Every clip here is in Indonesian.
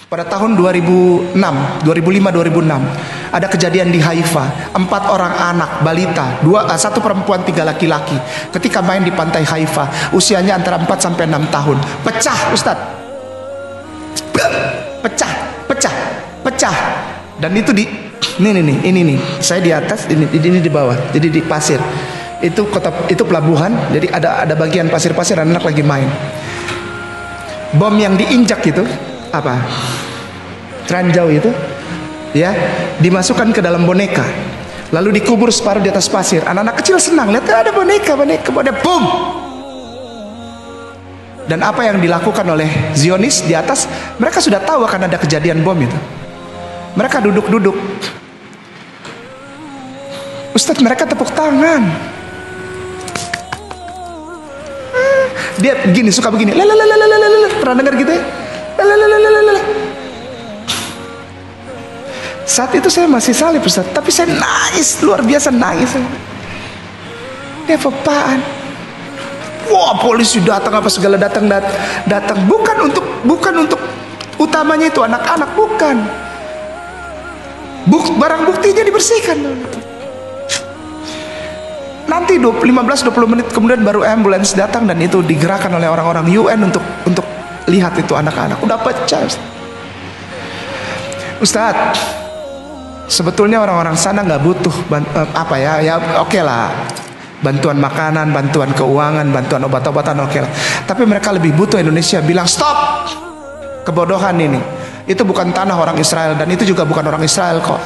Pada tahun 2006, 2005, 2006 ada kejadian di Haifa. 4 orang anak balita, 1 perempuan 3 laki-laki, ketika main di pantai Haifa, usianya antara 4 sampai 6 tahun. Pecah, Ustadz. Pecah. Dan itu di ini nih. Saya di atas, ini di bawah. Jadi di pasir. Itu pelabuhan. Jadi ada bagian pasir-pasir, anak lagi main. Bom yang diinjak itu apa? Ranjau itu, ya, dimasukkan ke dalam boneka, lalu dikubur separuh di atas pasir. Anak-anak kecil senang lihat ada boneka, boom. Dan apa yang dilakukan oleh Zionis di atas, mereka sudah tahu akan ada kejadian bom itu. Mereka duduk. Ustadz, mereka tepuk tangan. Dia begini, suka begini. Pernah dengar gitu ya? Saat itu saya masih salib, Ustaz, tapi saya nangis, luar biasa nangis. Dia apaan? Wah, polisi datang apa segala datang. Bukan untuk utamanya itu anak-anak, bukan. Barang buktinya dibersihkan. Nanti 15-20 menit kemudian baru ambulans datang dan itu digerakkan oleh orang-orang UN untuk lihat itu anak-anak. Udah pecah, Ustaz. Sebetulnya orang-orang sana nggak butuh oke lah, bantuan makanan, bantuan keuangan, bantuan obat-obatan, oke lah. Tapi mereka lebih butuh Indonesia bilang stop kebodohan ini. Itu bukan tanah orang Israel dan itu juga bukan orang Israel kok.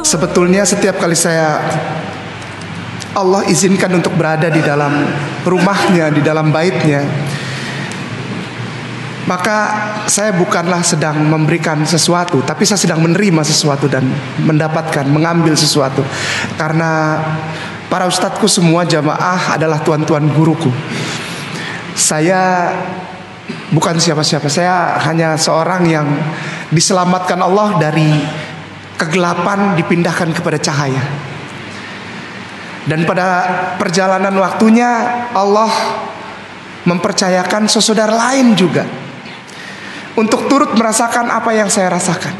Sebetulnya setiap kali Allah izinkan untuk berada di dalam rumahnya, di dalam baitnya, maka saya bukanlah sedang memberikan sesuatu, tapi saya sedang menerima sesuatu dan mengambil sesuatu. Karena para ustadzku semua jamaah adalah tuan-tuan guruku. Saya bukan siapa-siapa, saya hanya seorang yang diselamatkan Allah dari kegelapan dipindahkan kepada cahaya. Dan pada perjalanan waktunya Allah mempercayakan saudara lain juga untuk turut merasakan apa yang saya rasakan.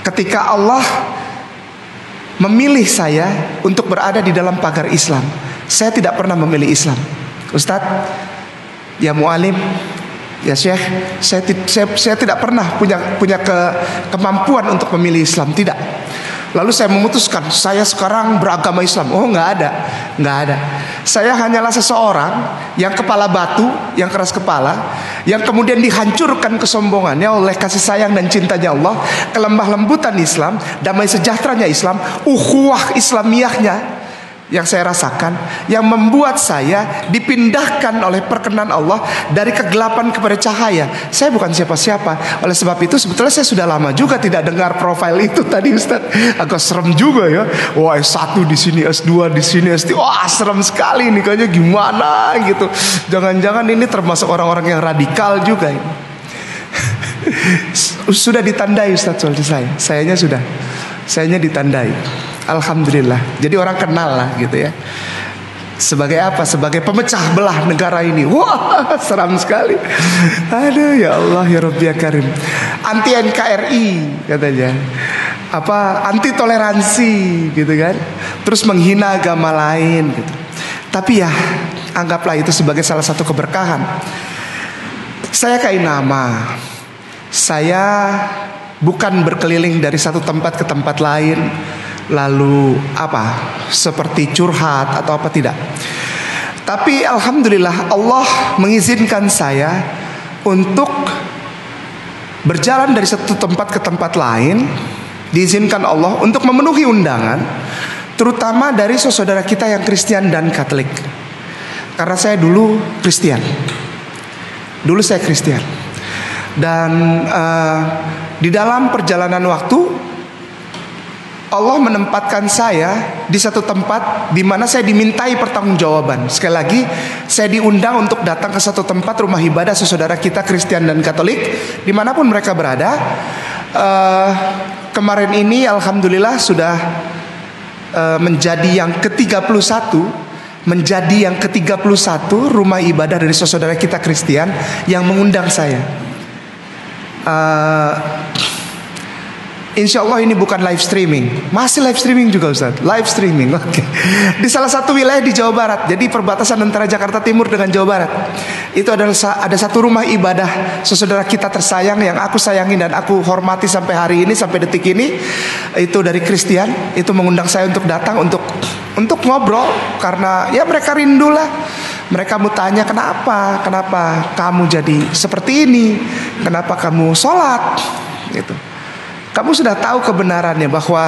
Ketika Allah memilih saya untuk berada di dalam pagar Islam, saya tidak pernah memilih Islam. Ustadz, ya mu'alim, ya Syekh, saya tidak pernah punya kemampuan untuk memilih Islam, tidak. Lalu saya memutuskan saya sekarang beragama Islam. Oh, nggak ada. Saya hanyalah seseorang yang kepala batu, yang keras kepala, yang kemudian dihancurkan kesombongannya oleh kasih sayang dan cintanya Allah, kelembah lembutan Islam, damai sejahteranya Islam, ukhuwah Islamiyahnya yang saya rasakan, yang membuat saya dipindahkan oleh perkenan Allah dari kegelapan kepada cahaya. Saya bukan siapa-siapa. Oleh sebab itu sebetulnya saya sudah lama juga tidak dengar profil itu tadi, Ustaz. Agak serem juga ya. Wah, S1 di sini, S2 di sini, S3. Wah, serem sekali nih, kayaknya gimana gitu. Jangan-jangan ini termasuk orang-orang yang radikal juga ini. Sudah ditandai, Ustaz, soalnya sayanya ditandai. Alhamdulillah. Jadi orang kenal lah gitu ya. Sebagai apa? Sebagai pemecah belah negara ini. Wah, seram sekali. Aduh, ya Allah, ya Rabbi ya Karim. Anti NKRI katanya. Anti toleransi gitu kan. Terus menghina agama lain gitu. Tapi ya, anggaplah itu sebagai salah satu keberkahan. Saya kain nama. Saya bukan berkeliling dari satu tempat ke tempat lain, lalu seperti curhat atau apa, tidak. Tapi alhamdulillah Allah mengizinkan saya untuk berjalan dari satu tempat ke tempat lain. Diizinkan Allah untuk memenuhi undangan, terutama dari saudara kita yang Kristen dan Katolik. Karena saya dulu Kristen. Dan di dalam perjalanan waktu Allah menempatkan saya di satu tempat di mana saya dimintai pertanggungjawaban. Sekali lagi, saya diundang untuk datang ke satu tempat rumah ibadah saudara kita Kristen dan Katolik, dimanapun mereka berada. kemarin ini alhamdulillah sudah menjadi yang ke-31, menjadi yang ke-31 rumah ibadah dari saudara kita Kristen yang mengundang saya. Insya Allah ini bukan live streaming. Masih live streaming juga Ustaz. Live streaming, oke. Di salah satu wilayah di Jawa Barat. Jadi perbatasan antara Jakarta Timur dengan Jawa Barat. Itu adalah ada satu rumah ibadah saudara kita tersayang yang aku sayangi dan aku hormati sampai hari ini, sampai detik ini. Itu dari Kristen. Itu mengundang saya untuk datang untuk ngobrol karena ya mereka rindulah. Mereka mau tanya kenapa kamu jadi seperti ini, kenapa kamu sholat, gitu. Kamu sudah tahu kebenarannya bahwa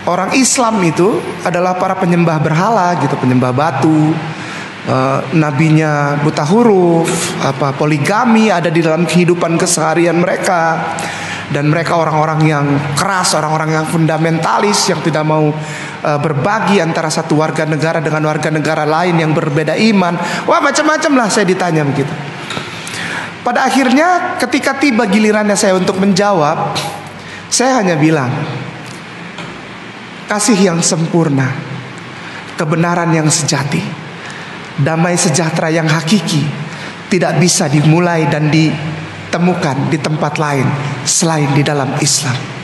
orang Islam itu adalah para penyembah berhala, gitu, penyembah batu, nabinya buta huruf, poligami ada di dalam kehidupan keseharian mereka, dan mereka orang-orang yang keras, orang-orang yang fundamentalis yang tidak mau berbagi antara satu warga negara dengan warga negara lain yang berbeda iman. Wah, macam-macam lah saya ditanya begitu. Pada akhirnya ketika tiba gilirannya saya untuk menjawab, saya hanya bilang, kasih yang sempurna, kebenaran yang sejati, damai sejahtera yang hakiki tidak bisa dimulai dan ditemukan di tempat lain selain di dalam Islam.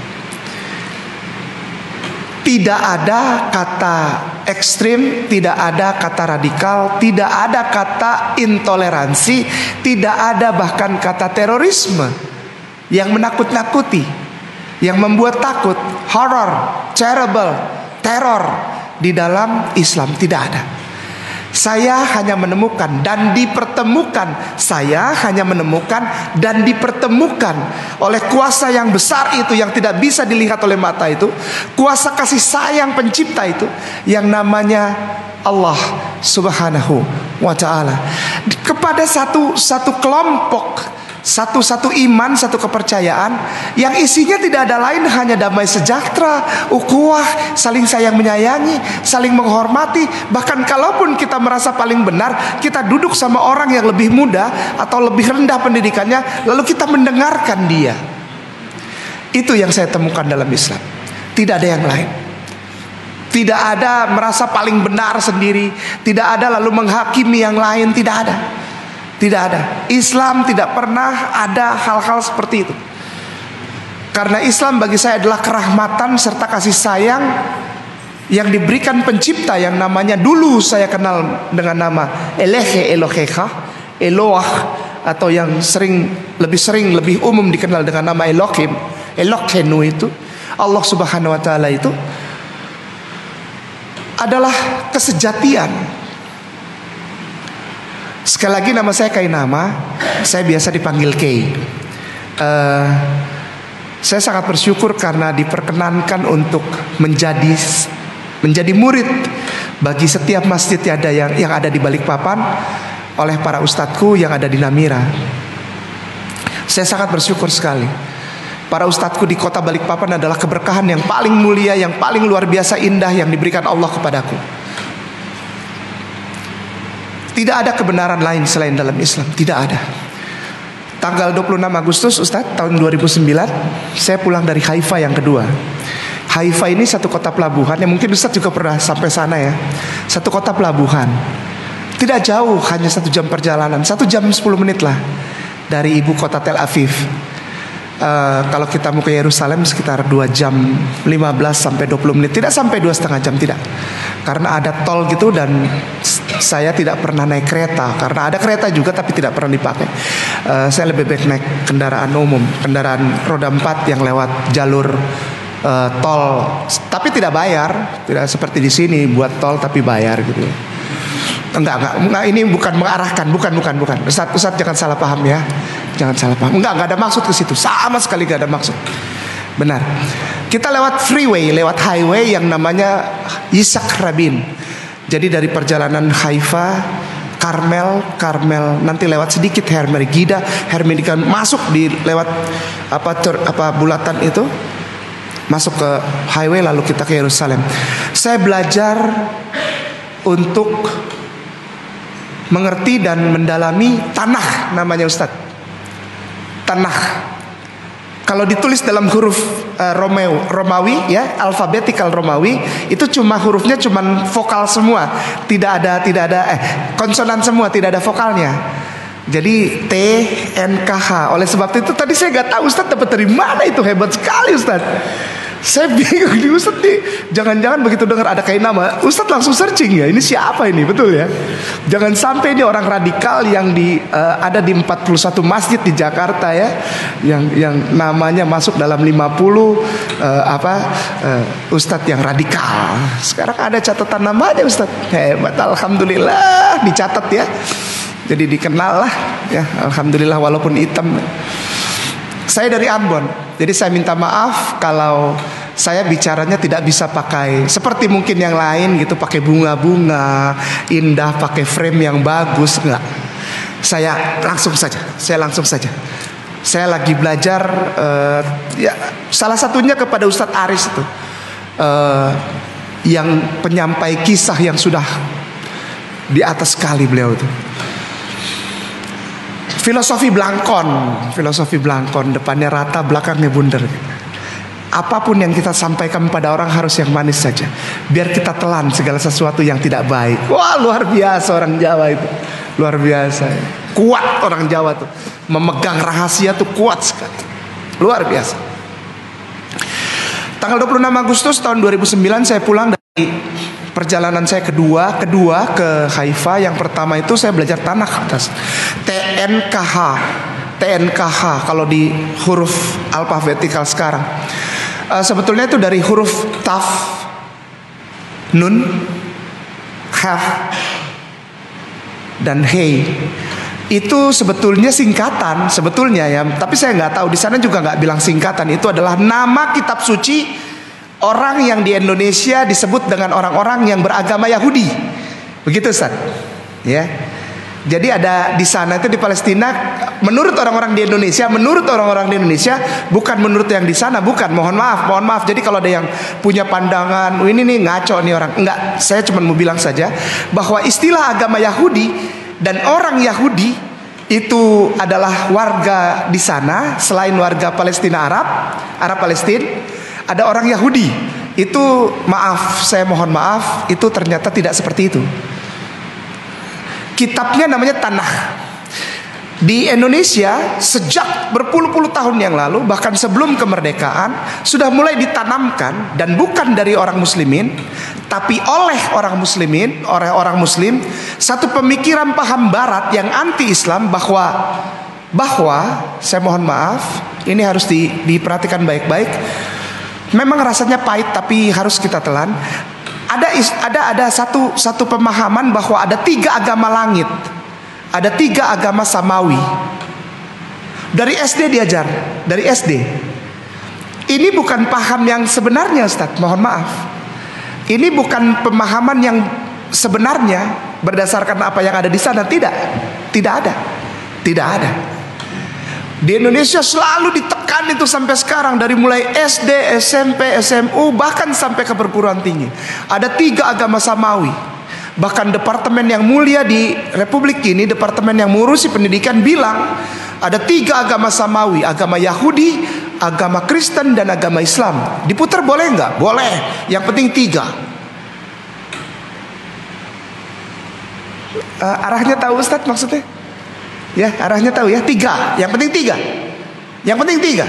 Tidak ada kata ekstrim, tidak ada kata radikal, tidak ada kata intoleransi, tidak ada bahkan kata terorisme yang menakut-nakuti, yang membuat takut, horror, terrible, teror di dalam Islam tidak ada. Saya hanya menemukan dan dipertemukan. Saya hanya menemukan dan dipertemukan oleh kuasa yang besar itu, yang tidak bisa dilihat oleh mata itu, kuasa kasih sayang pencipta itu, yang namanya Allah Subhanahu wa ta'ala, kepada satu kelompok, satu iman, satu kepercayaan yang isinya tidak ada lain hanya damai sejahtera, ukhuwah, saling sayang menyayangi, saling menghormati. Bahkan kalaupun kita merasa paling benar, kita duduk sama orang yang lebih muda atau lebih rendah pendidikannya, lalu kita mendengarkan dia. Itu yang saya temukan dalam Islam. Tidak ada yang lain. Tidak ada merasa paling benar sendiri, tidak ada lalu menghakimi yang lain, tidak ada. Tidak ada. Islam tidak pernah ada hal-hal seperti itu. Karena Islam bagi saya adalah kerahmatan serta kasih sayang yang diberikan pencipta yang namanya dulu saya kenal dengan nama Elehe Elohecha, Eloah, atau yang lebih umum dikenal dengan nama Elohim, Elohenu itu, Allah Subhanahu wa ta'ala itu adalah kesejatian. Sekali lagi nama saya Kainama, saya biasa dipanggil Kay. Saya sangat bersyukur karena diperkenankan untuk menjadi murid bagi setiap masjid yang ada di Balikpapan oleh para ustadzku yang ada di Namira. Saya sangat bersyukur sekali. Para ustadzku di kota Balikpapan adalah keberkahan yang paling mulia, yang paling luar biasa indah yang diberikan Allah kepadaku. Tidak ada kebenaran lain selain dalam Islam, tidak ada. Tanggal 26 Agustus Ustadz tahun 2009, saya pulang dari Haifa yang kedua. Haifa ini satu kota pelabuhan, yang mungkin Ustadz juga pernah sampai sana ya. Satu kota pelabuhan, tidak jauh, hanya 1 jam perjalanan, 1 jam 10 menit lah dari ibu kota Tel Aviv. Kalau kita mau ke Yerusalem sekitar 2 jam 15 sampai 20 menit, tidak sampai 2,5 jam, tidak. Karena ada tol gitu, dan saya tidak pernah naik kereta. Karena ada kereta juga tapi tidak pernah dipakai. Saya lebih baik naik kendaraan umum, kendaraan roda 4 yang lewat jalur tol, tapi tidak bayar, tidak seperti di sini buat tol tapi bayar gitu. Enggak, ini bukan mengarahkan, bukan. Ustadz jangan salah paham ya. Jangan salah paham. Enggak ada maksud ke situ. Sama sekali enggak ada maksud. Benar. Kita lewat freeway, lewat highway yang namanya Yitzhak Rabin. Jadi dari perjalanan Haifa, Karmel, nanti lewat sedikit Hermenegilda, masuk di lewat bulatan itu, masuk ke highway lalu kita ke Yerusalem. Saya belajar untuk mengerti dan mendalami tanah, namanya Ustadz. Tanah. Kalau ditulis dalam huruf Romawi ya, alfabetikal Romawi, itu cuma hurufnya cuma vokal semua, tidak ada konsonan semua, tidak ada vokalnya. Jadi T N K H. Oleh sebab itu tadi saya nggak tahu Ustadz dapat dari mana itu, hebat sekali Ustadz. Saya bingung di Ustadz nih, jangan-jangan begitu dengar ada kayak nama Ustadz langsung searching ya, ini siapa ini, betul ya. Jangan sampai ini orang radikal yang ada di 41 masjid di Jakarta ya, yang namanya masuk dalam 50 Ustadz yang radikal. Sekarang ada catatan namanya Ustadz, hebat, alhamdulillah dicatat ya. Jadi dikenal lah ya, alhamdulillah walaupun hitam. Saya dari Ambon, jadi saya minta maaf kalau saya bicaranya tidak bisa pakai seperti mungkin yang lain gitu, pakai bunga-bunga indah, pakai frame yang bagus, enggak. Saya langsung saja. Saya lagi belajar ya, salah satunya kepada Ustadz Aris itu, yang penyampai kisah yang sudah di atas sekali beliau itu. Filosofi belangkon, depannya rata, belakangnya bundar. Apapun yang kita sampaikan pada orang harus yang manis saja, biar kita telan segala sesuatu yang tidak baik. Wah, luar biasa orang Jawa itu, luar biasa. Kuat orang Jawa tuh, memegang rahasia tuh kuat sekali, luar biasa. Tanggal 26 Agustus tahun 2009 saya pulang dari perjalanan saya kedua ke Haifa. Yang pertama itu saya belajar tanah atas, TNKH kalau di huruf alfabetikal sekarang. Sebetulnya itu dari huruf Taf, Nun, Haf, dan Hei. Itu sebetulnya singkatan sebetulnya ya, tapi saya nggak tahu, di sana juga nggak bilang singkatan. Itu adalah nama kitab suci orang yang di Indonesia disebut dengan orang-orang yang beragama Yahudi. Begitu Ustaz. Ya. Jadi ada di sana itu di Palestina, menurut orang-orang di Indonesia, bukan menurut yang di sana, bukan. Mohon maaf. Jadi kalau ada yang punya pandangan, ini nih ngaco nih orang, enggak. Saya cuma mau bilang saja bahwa istilah agama Yahudi dan orang Yahudi itu adalah warga di sana, selain warga Palestina Arab Palestina, ada orang Yahudi. Itu saya mohon maaf, itu ternyata tidak seperti itu. Kitabnya namanya Tanakh. Di Indonesia sejak berpuluh-puluh tahun yang lalu, bahkan sebelum kemerdekaan, sudah mulai ditanamkan, dan bukan dari orang muslimin, tapi oleh orang muslimin, orang muslim, satu pemikiran paham barat yang anti-Islam bahwa saya mohon maaf, ini harus diperhatikan baik-baik. Memang rasanya pahit tapi harus kita telan. Ada satu pemahaman bahwa ada 3 agama langit, ada 3 agama samawi. Dari SD diajar, dari SD. Ini bukan paham yang sebenarnya Ustaz, mohon maaf. Ini bukan pemahaman yang sebenarnya berdasarkan apa yang ada di sana. Tidak ada. Di Indonesia selalu ditekan itu sampai sekarang, dari mulai SD, SMP, SMU, bahkan sampai ke perguruan tinggi. Ada 3 agama samawi. Bahkan departemen yang mulia di Republik ini, departemen yang mengurusi pendidikan, bilang ada 3 agama samawi: agama Yahudi, agama Kristen, dan agama Islam. Diputar boleh nggak? Boleh. Yang penting 3. Arahnya tahu Ustadz maksudnya? Ya, arahnya tahu ya, 3. Yang penting 3.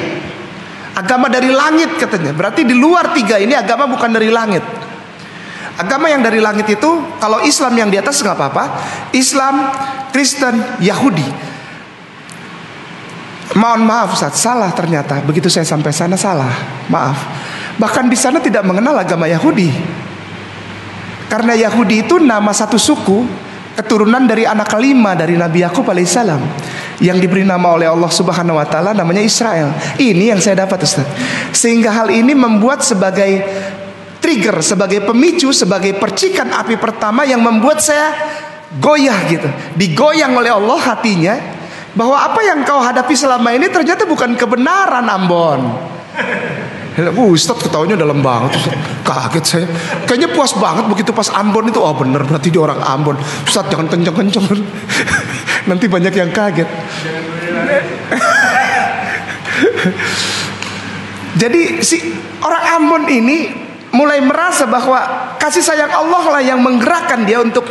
Agama dari langit katanya. Berarti di luar 3 ini agama bukan dari langit. Agama yang dari langit itu, kalau Islam yang di atas nggak apa-apa. Islam, Kristen, Yahudi. Mohon maaf Ustaz, salah ternyata. Begitu saya sampai sana salah. Maaf. Bahkan di sana tidak mengenal agama Yahudi. Karena Yahudi itu nama satu suku, keturunan dari anak kelima dari Nabi Yakub alaihissalam, yang diberi nama oleh Allah Subhanahu wa taala namanya Israel. Ini yang saya dapat Ustaz. Sehingga hal ini membuat sebagai trigger, sebagai pemicu, sebagai percikan api pertama yang membuat saya goyah gitu. Digoyang oleh Allah hatinya, bahwa apa yang kau hadapi selama ini ternyata bukan kebenaran, Ambon. Ustaz ketawanya dalam banget. Kaget saya. Kayaknya puas banget begitu pas Ambon itu. Oh bener, berarti dia orang Ambon. Ustaz jangan kenceng-kenceng. Nanti banyak yang kaget. Jadi si orang Ambon ini mulai merasa bahwa kasih sayang Allah lah yang menggerakkan dia untuk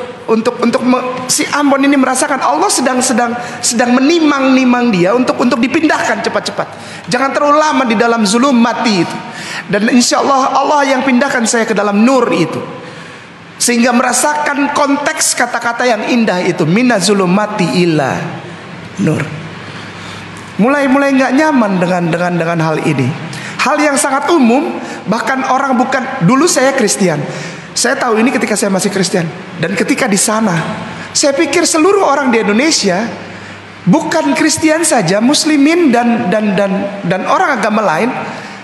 si Ambon ini merasakan Allah sedang menimang-nimang dia untuk dipindahkan cepat-cepat. Jangan terlalu lama di dalam zulum mati itu. Dan insya Allah yang pindahkan saya ke dalam nur itu, sehingga merasakan konteks kata-kata yang indah itu, mina zulumati ila nur. Mulai nggak nyaman dengan hal ini. Hal yang sangat umum, bahkan orang bukan, dulu saya Kristen. Saya tahu ini ketika saya masih Kristen, dan ketika di sana saya pikir seluruh orang di Indonesia, bukan Kristen saja, muslimin dan orang agama lain,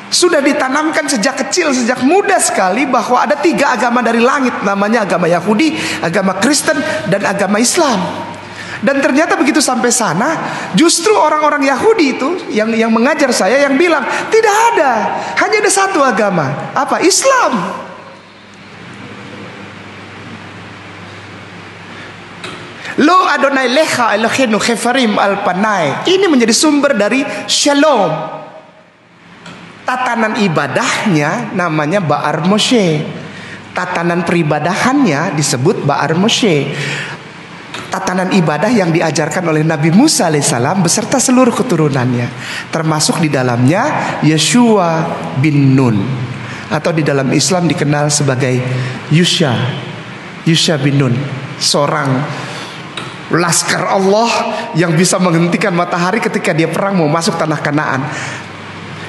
sudah ditanamkan sejak kecil, sejak muda sekali, bahwa ada 3 agama dari langit, namanya agama Yahudi, agama Kristen, dan agama Islam. Dan ternyata begitu sampai sana, justru orang-orang Yahudi itu yang mengajar saya, yang bilang tidak ada, hanya ada satu agama, apa? Islam. Lo Adonai Lecha Eloheinu Hefarim Al-Panai. Ini menjadi sumber dari Shalom. Tatanan ibadahnya namanya Ba'ar Moshe. Tatanan peribadahannya disebut Ba'ar Moshe. Tatanan ibadah yang diajarkan oleh Nabi Musa alaihissalam beserta seluruh keturunannya, termasuk di dalamnya Yeshua bin Nun, atau di dalam Islam dikenal sebagai Yusha bin Nun, seorang laskar Allah yang bisa menghentikan matahari ketika dia perang mau masuk tanah Kanaan.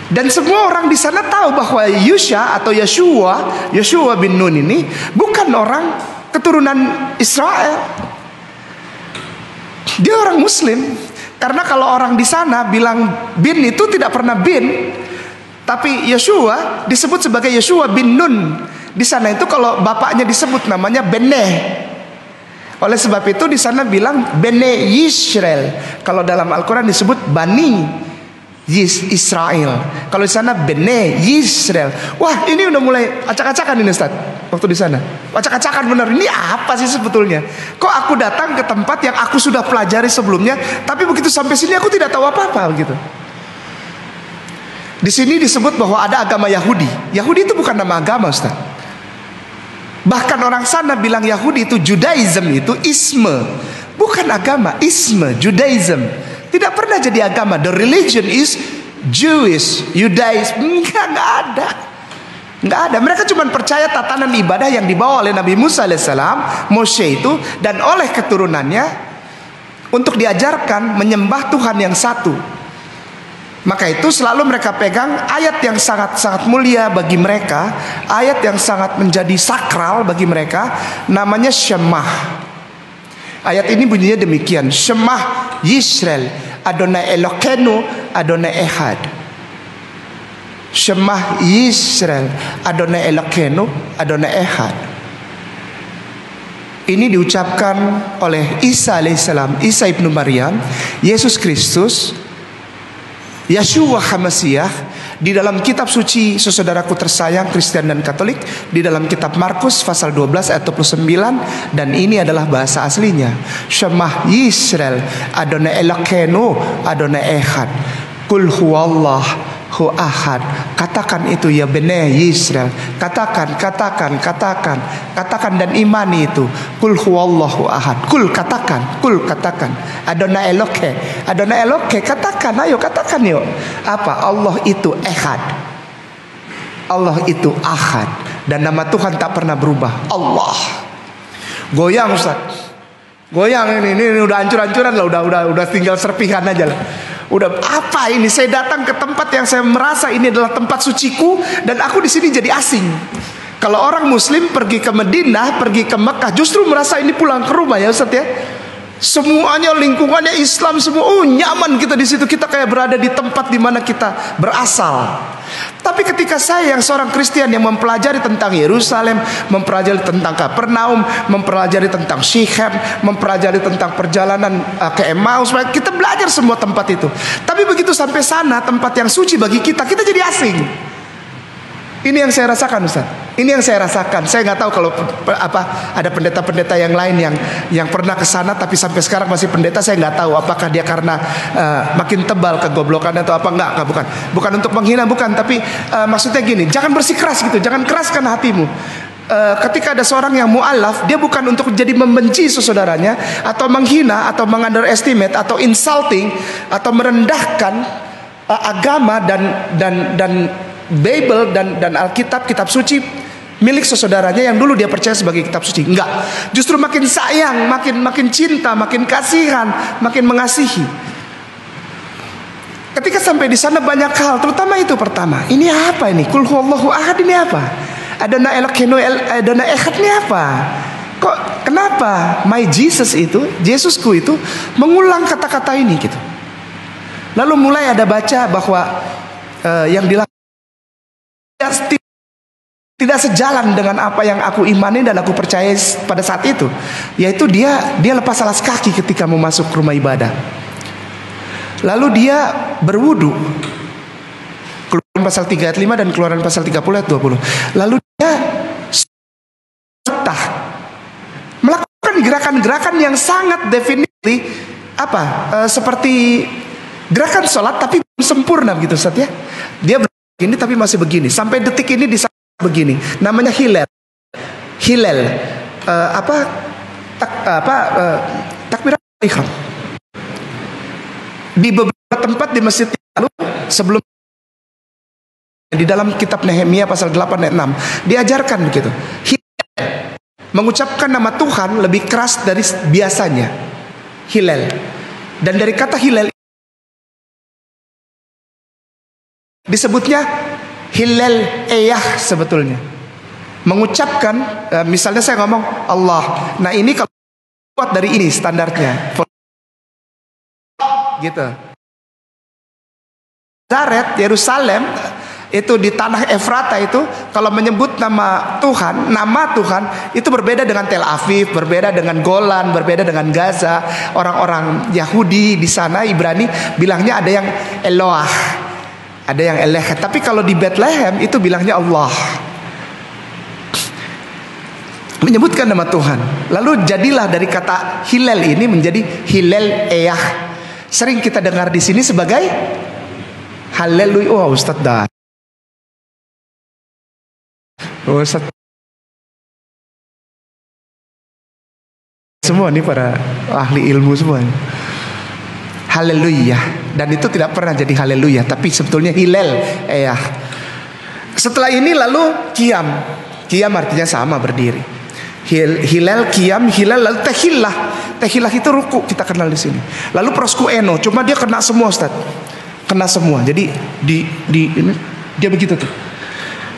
Dan semua orang di sana tahu bahwa Yusha atau Yeshua bin Nun ini bukan orang keturunan Israel. Dia orang Muslim. Karena kalau orang di sana bilang bin itu tidak pernah bin, tapi Yeshua disebut sebagai Yeshua bin Nun. Di sana itu kalau bapaknya disebut namanya Bene. Oleh sebab itu di sana bilang Bene Yisrael. Kalau dalam Al-Quran disebut Bani Israel. Kalau di sana Bene Yisrael. Wah, ini udah mulai acak-acakan ini Ustaz. Waktu di sana acak-acakan benar. Ini apa sih sebetulnya? Kok aku datang ke tempat yang aku sudah pelajari sebelumnya, tapi begitu sampai sini aku tidak tahu apa-apa gitu. Di sini disebut bahwa ada agama Yahudi. Yahudi itu bukan nama agama Ustaz. Bahkan orang sana bilang Yahudi itu Judaism, itu isme, bukan agama. Isme, Judaism tidak pernah jadi agama. The religion is Jewish, Judaism. Nggak ada. Mereka cuma percaya tatanan ibadah yang dibawa oleh Nabi Musa alaihissalam, Moshe itu, dan oleh keturunannya untuk diajarkan menyembah Tuhan yang satu. Maka itu selalu mereka pegang ayat yang sangat-sangat mulia bagi mereka, ayat yang sangat menjadi sakral bagi mereka, namanya Shemah. Ayat ini bunyinya demikian: Shemah Yisrael Adonai Elokeinu Adonai Ehad. Shemah Yisrael Adonai Elokeinu Adonai Ehad. Ini diucapkan oleh Isa alaihissalam, Isa ibnu Maryam, Yesus Kristus, Yeshua HaMasiah, di dalam kitab suci saudaraku tersayang Kristen dan Katolik, di dalam kitab Markus pasal 12 ayat 29, dan ini adalah bahasa aslinya. Shemah Yisrael Adonai Elokeinu Adonai Ehad. Kul huwallah hu ahad. Katakan itu ya Bene Yisrael. Katakan dan imani itu. Kul huwallahu ahad. Kul katakan. Adonai Eloke, katakan, ayo katakan yuk. Apa? Allah itu ehad. Allah itu ahad. Dan nama Tuhan tak pernah berubah. Allah. Goyang Ustaz. Goyang ini udah hancur-hancuran lah, udah tinggal serpihan aja lah. Udah apa ini? Saya datang ke tempat yang saya merasa ini adalah tempat suciku, dan aku di sini jadi asing. Kalau orang Muslim pergi ke Madinah, pergi ke Mekah, justru merasa ini pulang ke rumah ya Ustaz ya. Semuanya lingkungannya Islam semua, nyaman kita di situ, kita kayak berada di tempat di mana kita berasal. Tapi ketika saya yang seorang Kristen yang mempelajari tentang Yerusalem, mempelajari tentang Kapernaum, mempelajari tentang Syichem, mempelajari tentang perjalanan ke Emmaus, kita belajar semua tempat itu. Tapi begitu sampai sana, tempat yang suci bagi kita, kita jadi asing. Ini yang saya rasakan Ustaz. Ini yang saya rasakan. Saya nggak tahu kalau ada pendeta-pendeta yang lain yang pernah ke sana tapi sampai sekarang masih pendeta. Saya nggak tahu apakah dia karena makin tebal kegoblokannya atau apa. Enggak, bukan untuk menghina, bukan. Tapi maksudnya gini, jangan bersikeras gitu, jangan keraskan hatimu. Ketika ada seorang yang mu'alaf, dia bukan untuk jadi membenci saudaranya atau menghina atau mengunderestimate atau insulting atau merendahkan agama dan Bible dan Alkitab, kitab suci milik saudaranya yang dulu dia percaya sebagai kitab suci. Enggak, justru makin sayang, makin cinta, makin kasihan, makin mengasihi. Ketika sampai di sana banyak hal, terutama itu pertama, ini apa ini? Qul huwallahu ahad ini apa? Adana Eloheinu Adana Echad ini apa? Kok kenapa my Jesus itu, Yesusku itu mengulang kata-kata ini gitu? Lalu mulai ada baca bahwa yang dilakukan tidak sejalan dengan apa yang aku imani dan aku percaya pada saat itu, yaitu dia lepas alas kaki ketika mau masuk rumah ibadah. Lalu dia berwudu. Keluaran pasal 3 ayat 5 dan Keluaran pasal 30 ayat 20. Lalu dia melakukan gerakan-gerakan yang sangat definitif seperti gerakan sholat tapi belum sempurna begitu Ustaz ya. Dia begini tapi masih begini. Sampai detik ini di begini, namanya hilal. Takbiratul ihram. Di beberapa tempat di masjid lalu sebelum di dalam kitab Nehemia pasal 8 ayat 6 diajarkan begitu. Hilal, mengucapkan nama Tuhan lebih keras dari biasanya. Hilal. Dan dari kata hilal disebutnya hilal eyah sebetulnya. Mengucapkan misalnya saya ngomong Allah. Nah ini kalau buat dari ini standarnya gitu. Nazaret, Yerusalem itu di tanah Efrata itu kalau menyebut nama Tuhan itu berbeda dengan Tel Aviv, berbeda dengan Golan, berbeda dengan Gaza. Orang-orang Yahudi di sana Ibrani bilangnya ada yang Eloah, ada yang Eleh. Tapi kalau di Bethlehem itu bilangnya Allah, menyebutkan nama Tuhan. Lalu jadilah dari kata hilal ini menjadi hilal eyah. Sering kita dengar di sini sebagai haleluya. Oh Ustaz dah. Oh Ustaz. Semua nih para ahli ilmu semua. Haleluya. Dan itu tidak pernah jadi haleluya, tapi sebetulnya hilal eyah. Setelah ini lalu qiyam. Qiyam artinya sama, berdiri. Hilal, qiyam, hilal, lalu tehillah. Tehillah itu ruku, kita kenal di sini. Lalu proskueno, cuma dia kena semua Ustaz. Kena semua. Jadi ini dia begitu tuh.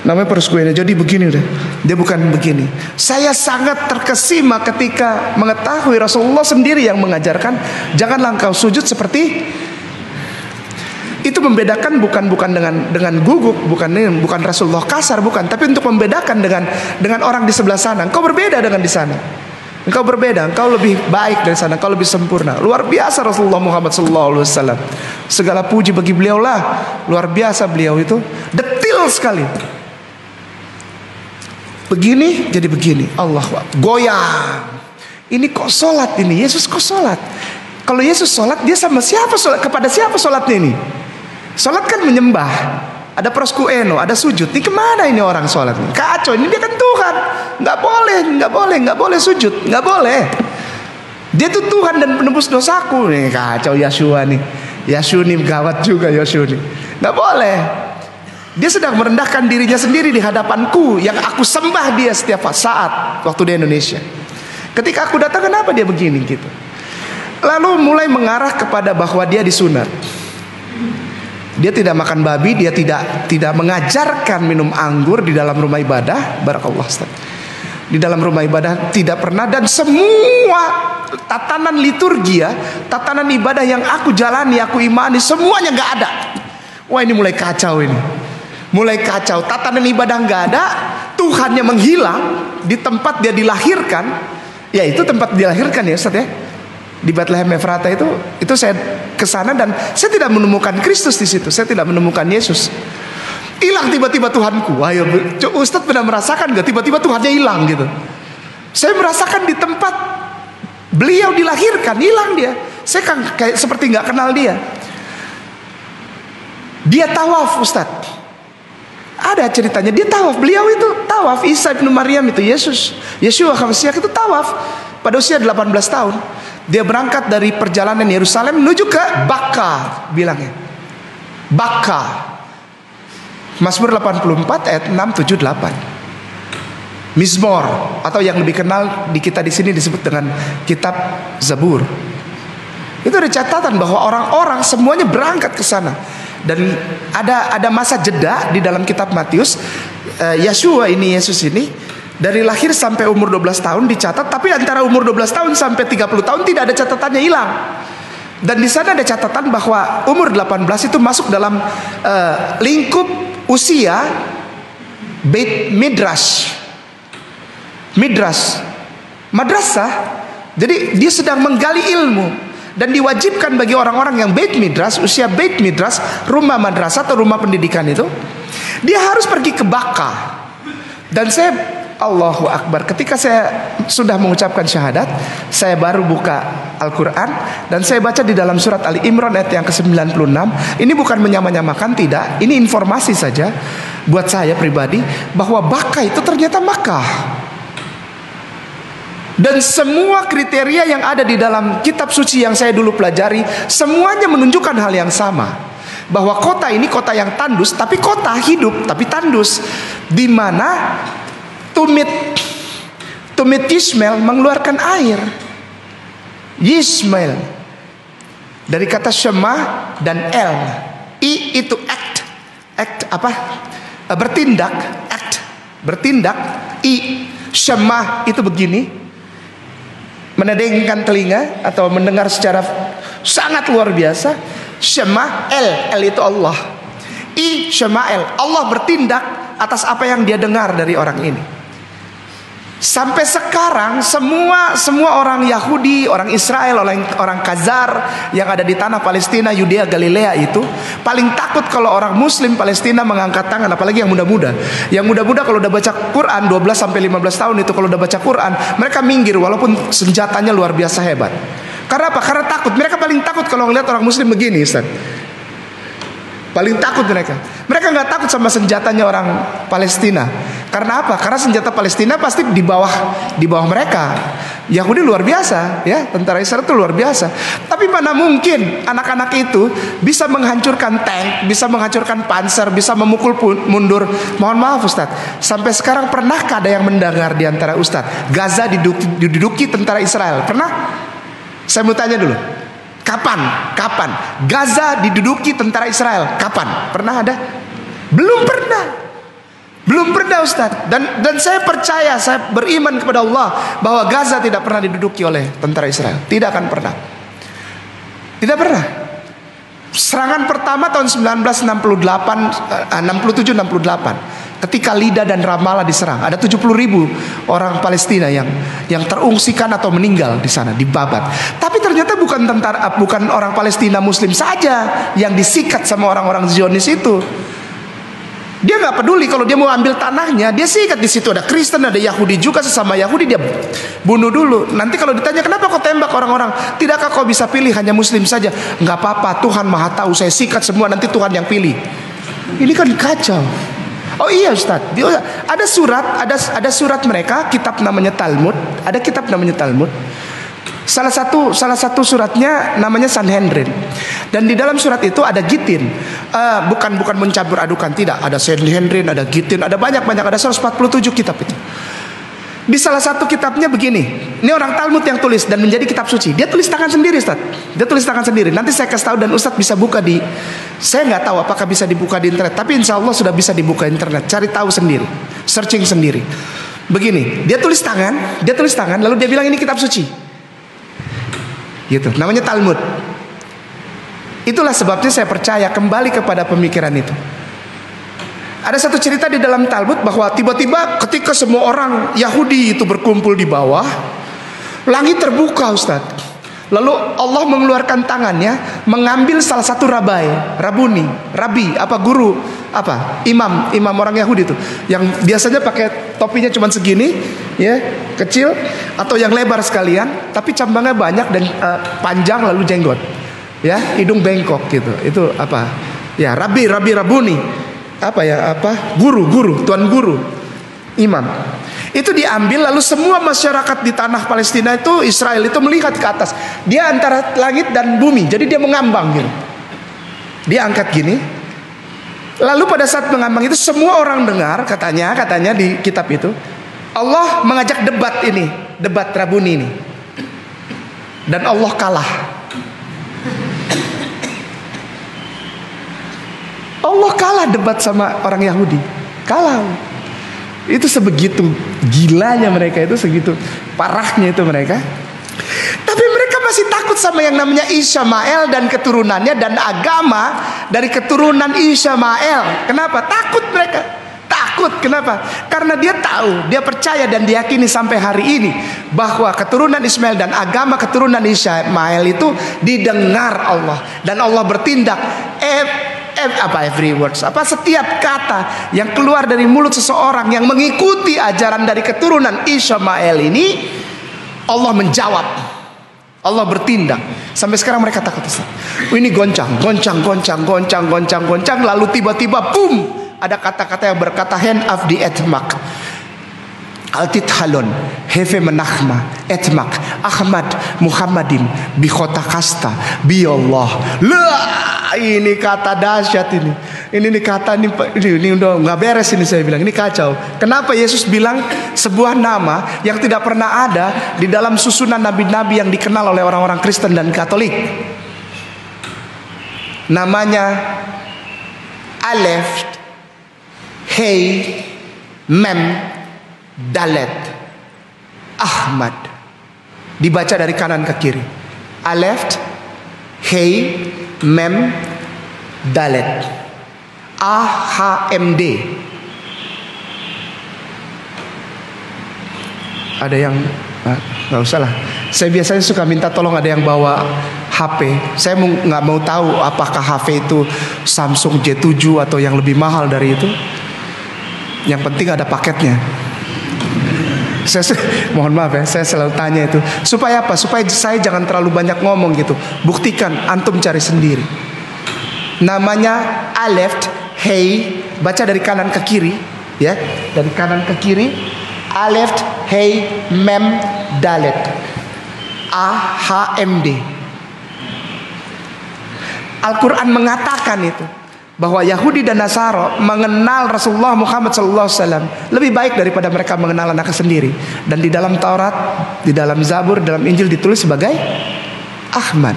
Namanya proskueno. Jadi begini udah. Dia bukan begini. Saya sangat terkesima ketika mengetahui Rasulullah sendiri yang mengajarkan janganlah engkau sujud seperti itu. Membedakan bukan dengan guguk, bukan Rasulullah kasar, bukan, tapi untuk membedakan dengan orang di sebelah sana. Engkau berbeda dengan di sana. Engkau berbeda, engkau lebih baik dari sana, engkau lebih sempurna. Luar biasa Rasulullah Muhammad SAW. Segala puji bagi beliau lah. Luar biasa beliau itu, detil sekali. Begini jadi begini. Allah goyang. Ini kok sholat ini? Yesus kok sholat? Kalau Yesus sholat, dia sama siapa sholat? Kepada siapa sholatnya ini? Sholat kan menyembah. Ada proskueno, ada sujud. Ini kemana ini orang sholat? Kacau, ini dia kan Tuhan. Nggak boleh sujud, nggak boleh. Dia tuh Tuhan dan penebus dosaku. Nih kacau Yeshua nih. Yeshua nih gawat juga Yeshua nih. Nggak boleh. Dia sedang merendahkan dirinya sendiri di hadapanku yang aku sembah dia setiap saat waktu di Indonesia. Ketika aku datang, kenapa dia begini gitu? Lalu mulai mengarah kepada bahwa dia disunat. Dia tidak makan babi, dia tidak mengajarkan minum anggur di dalam rumah ibadah. Barakallah Ustaz. Di dalam rumah ibadah tidak pernah, dan semua tatanan liturgi, tatanan ibadah yang aku jalani, aku imani, semuanya nggak ada. Wah ini mulai kacau ini. Mulai kacau, tatanan ibadah nggak ada, Tuhannya menghilang di tempat dia dilahirkan. Ya itu tempat dilahirkan ya Ustaz ya. Di Bethlehem Efrata itu saya ke sana dan saya tidak menemukan Kristus di situ. Saya tidak menemukan Yesus. Hilang tiba-tiba Tuhanku. Ayo, Ustadz pernah merasakan gak tiba-tiba Tuhannya hilang gitu? Saya merasakan di tempat beliau dilahirkan, hilang dia. Saya kan kayak seperti gak kenal dia. Dia tawaf, Ustadz. Ada ceritanya, dia tawaf. Beliau itu tawaf. Isa bin Maryam itu, Yeshua Hamasiah itu tawaf pada usia 18 tahun. Dia berangkat dari perjalanan Yerusalem menuju ke Bakka, bilangnya Bakka. Mazmur 84 ayat 6, 7, 8. Mizmor, atau yang lebih kenal di kita di sini disebut dengan kitab Zabur. Itu ada catatan bahwa orang-orang semuanya berangkat ke sana. Dan ada masa jeda di dalam kitab Matius. Yesus ini dari lahir sampai umur 12 tahun dicatat, tapi antara umur 12 tahun sampai 30 tahun tidak ada catatannya hilang. Dan di sana ada catatan bahwa umur 18 itu masuk dalam lingkup usia Beit Midrash, madrasah. Jadi dia sedang menggali ilmu, dan diwajibkan bagi orang-orang yang Beit Midrash, usia Beit Midrash, rumah madrasah atau rumah pendidikan itu, dia harus pergi ke Bakka. Dan saya, Allahu Akbar, ketika saya sudah mengucapkan syahadat, saya baru buka Al-Quran dan saya baca di dalam surat Ali Imran ayat yang ke-96. Ini bukan menyamakan, tidak. Ini informasi saja buat saya pribadi bahwa Bakka itu ternyata Makkah. Dan semua kriteria yang ada di dalam kitab suci yang saya dulu pelajari, semuanya menunjukkan hal yang sama. Bahwa kota ini kota yang tandus, tapi kota hidup, tapi tandus. Di mana tumit Yismael mengeluarkan air. Yismael dari kata Shema dan El. I itu act apa? Bertindak, bertindak. I Shema itu begini, menedengkan telinga atau mendengar secara sangat luar biasa. Shema El itu Allah. I Shema El, Allah bertindak atas apa yang dia dengar dari orang ini. Sampai sekarang semua orang Yahudi, orang Israel, orang Khazar yang ada di tanah Palestina, Yudea, Galilea itu paling takut kalau orang Muslim Palestina mengangkat tangan, apalagi yang muda-muda. Yang muda-muda kalau udah baca Quran 12 sampai 15 tahun itu, kalau udah baca Quran, mereka minggir walaupun senjatanya luar biasa hebat. Karena apa? Karena takut. Mereka paling takut kalau ngeliat orang Muslim begini, Ustaz. Paling takut mereka. Mereka nggak takut sama senjatanya orang Palestina. Karena apa? Karena senjata Palestina pasti di bawah mereka. Yahudi luar biasa, ya, tentara Israel itu luar biasa. Tapi mana mungkin anak-anak itu bisa menghancurkan tank, bisa menghancurkan panser, bisa memukul mundur. Mohon maaf Ustaz, sampai sekarang pernahkah ada yang mendengar di antara Ustaz Gaza diduduki tentara Israel? Pernah? Saya mau tanya dulu. Kapan Gaza diduduki tentara Israel? Kapan? Pernah ada? Belum pernah Ustaz. Dan saya percaya, saya beriman kepada Allah bahwa Gaza tidak pernah diduduki oleh tentara Israel. Tidak akan pernah. Tidak pernah. Serangan pertama tahun 1967-68 ketika Lida dan Ramallah diserang, ada 70.000 orang Palestina yang terungsikan atau meninggal di sana, dibabat. Tapi ternyata bukan orang Palestina Muslim saja yang disikat sama orang-orang Zionis itu. Dia nggak peduli kalau dia mau ambil tanahnya, dia sikat. Di situ ada Kristen, ada Yahudi juga, sesama Yahudi dia bunuh dulu. Nanti kalau ditanya kenapa kau tembak orang-orang, tidakkah kau bisa pilih hanya Muslim saja? Nggak apa-apa, Tuhan Maha Tahu, saya sikat semua, nanti Tuhan yang pilih. Ini kan kacau. Oh iya Ustaz, ada surat mereka, kitab namanya Talmud, ada kitab namanya Talmud. Salah satu suratnya namanya Sanhedrin. Dan di dalam surat itu ada Gitin. Bukan mencampur adukan, tidak. Ada Sanhedrin, ada Gitin, ada banyak, ada 147 kitab itu. Di salah satu kitabnya begini. Ini orang Talmud yang tulis dan menjadi kitab suci. Dia tulis tangan sendiri, Ustaz. Dia tulis tangan sendiri. Nanti saya kasih tahu dan Ustaz bisa buka di, saya nggak tahu apakah bisa dibuka di internet, tapi insya Allah sudah bisa dibuka internet. Cari tahu sendiri, searching sendiri. Begini, dia tulis tangan, lalu dia bilang ini kitab suci. Gitu, namanya Talmud. Itulah sebabnya saya percaya kembali kepada pemikiran itu. Ada satu cerita di dalam Talmud bahwa tiba-tiba ketika semua orang Yahudi itu berkumpul di bawah, langit terbuka, Ustaz. Lalu Allah mengeluarkan tangannya, mengambil salah satu rabi, guru, imam orang Yahudi itu, yang biasanya pakai topinya cuma segini, ya, kecil, atau yang lebar sekalian, tapi cabangnya banyak dan panjang, lalu jenggot, ya, hidung bengkok gitu. Itu apa? Ya, rabuni, guru, tuan guru, imam. Itu diambil, lalu semua masyarakat di tanah Palestina itu, Israel itu melihat ke atas. Dia antara langit dan bumi, jadi dia mengambang gitu. Dia angkat gini. Lalu pada saat mengambang itu semua orang dengar, katanya di kitab itu, Allah mengajak debat Rabuni ini. Dan Allah kalah. Allah kalah debat sama orang Yahudi. Kalah. Itu sebegitu gilanya mereka, itu segitu parahnya itu mereka. Tapi mereka masih takut sama yang namanya Ishmael dan keturunannya, dan agama dari keturunan Ishmael. Kenapa? Takut mereka. Takut. Kenapa? Karena dia tahu, dia percaya dan diyakini sampai hari ini bahwa keturunan Ismail dan agama keturunan Ishmael itu didengar Allah, dan Allah bertindak. Setiap kata yang keluar dari mulut seseorang yang mengikuti ajaran dari keturunan Ishmael ini, Allah menjawab, Allah bertindak. Sampai sekarang mereka takut. Ini goncang, lalu tiba-tiba boom, ada kata-kata yang berkata hand of the etmak, Altit halon, hefe menahma, etmak, Ahmad, Muhammadin, bikhota kasta, biallah. Ini kata dahsyat ini. Ini kata ini udah nggak beres ini, saya bilang ini kacau. Kenapa Yesus bilang sebuah nama yang tidak pernah ada di dalam susunan nabi-nabi yang dikenal oleh orang-orang Kristen dan Katolik? Namanya Alef, Hei, Mem, Dalet, Ahmad. Dibaca dari kanan ke kiri. Alef, Hei, Mem, Dalet, AHMD. Ada yang nggak usah lah. Saya biasanya suka minta tolong ada yang bawa HP. Saya nggak mau tahu apakah HP itu Samsung J7 atau yang lebih mahal dari itu. Yang penting ada paketnya. Mohon maaf ya, saya selalu tanya itu supaya apa? Supaya saya jangan terlalu banyak ngomong gitu. Buktikan, antum cari sendiri. Namanya Alef, Hei, baca dari kanan ke kiri, ya, dari kanan ke kiri. Alef, Hei, Mem, Dalet, AHMD. Al-Quran mengatakan itu, bahwa Yahudi dan Nasara mengenal Rasulullah Muhammad SAW lebih baik daripada mereka mengenal anaknya sendiri. Dan di dalam Taurat, di dalam Zabur, dalam Injil ditulis sebagai Ahmad.